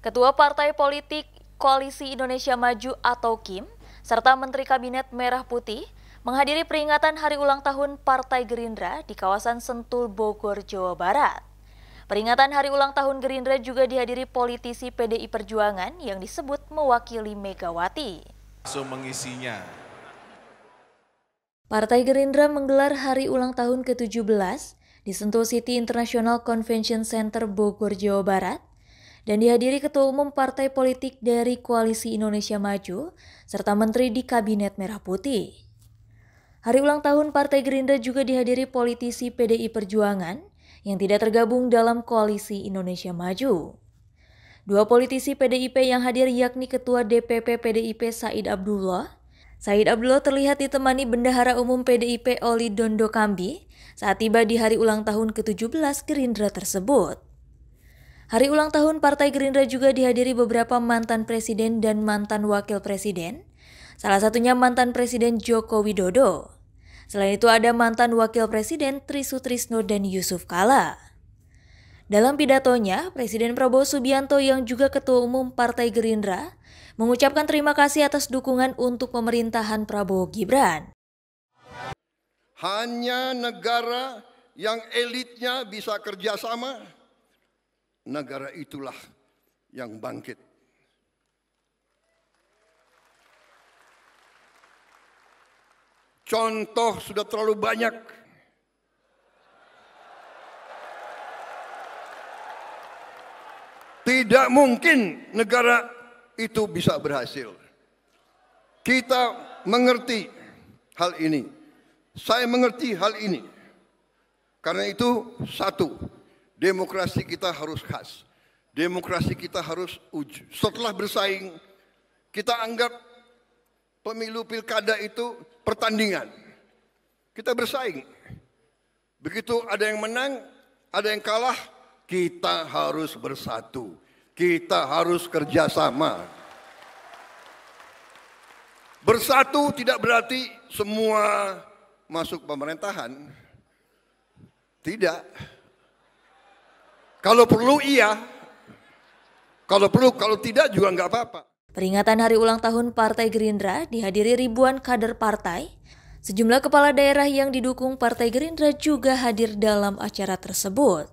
Ketua Partai Politik Koalisi Indonesia Maju atau KIM, serta Menteri Kabinet Merah Putih menghadiri peringatan Hari Ulang Tahun Partai Gerindra di kawasan Sentul, Bogor, Jawa Barat. Peringatan Hari Ulang Tahun Gerindra juga dihadiri politisi PDI Perjuangan yang disebut mewakili Megawati. Langsung mengisinya. Partai Gerindra menggelar Hari Ulang Tahun ke-17 di Sentul City International Convention Center, Bogor, Jawa Barat, dan dihadiri Ketua Umum Partai Politik dari Koalisi Indonesia Maju, serta Menteri di Kabinet Merah Putih. Hari Ulang Tahun Partai Gerindra juga dihadiri politisi PDI Perjuangan yang tidak tergabung dalam Koalisi Indonesia Maju. Dua politisi PDIP yang hadir yakni Ketua DPP PDIP Said Abdullah. Said Abdullah terlihat ditemani Bendahara Umum PDIP Oli Dondo Kambi saat tiba di hari ulang tahun ke-17 Gerindra tersebut. Hari ulang tahun Partai Gerindra juga dihadiri beberapa mantan presiden dan mantan wakil presiden, salah satunya mantan Presiden Joko Widodo. Selain itu ada mantan wakil presiden Tri Sutrisno dan Yusuf Kala. Dalam pidatonya, Presiden Prabowo Subianto yang juga Ketua Umum Partai Gerindra mengucapkan terima kasih atas dukungan untuk pemerintahan Prabowo Gibran. Hanya negara yang elitnya bisa kerjasama, negara itulah yang bangkit. Contoh sudah terlalu banyak. Tidak mungkin negara itu bisa berhasil. Kita mengerti hal ini. Saya mengerti hal ini. Karena itu, satu, demokrasi kita harus khas. Demokrasi kita harus uji. Setelah bersaing, kita anggap pemilu pilkada itu pertandingan. Kita bersaing. Begitu ada yang menang, ada yang kalah, kita harus bersatu. Kita harus kerjasama. Bersatu tidak berarti semua masuk pemerintahan. Tidak. Kalau perlu iya. Kalau perlu, kalau tidak juga nggak apa-apa. Peringatan Hari Ulang Tahun Partai Gerindra dihadiri ribuan kader partai. Sejumlah kepala daerah yang didukung Partai Gerindra juga hadir dalam acara tersebut.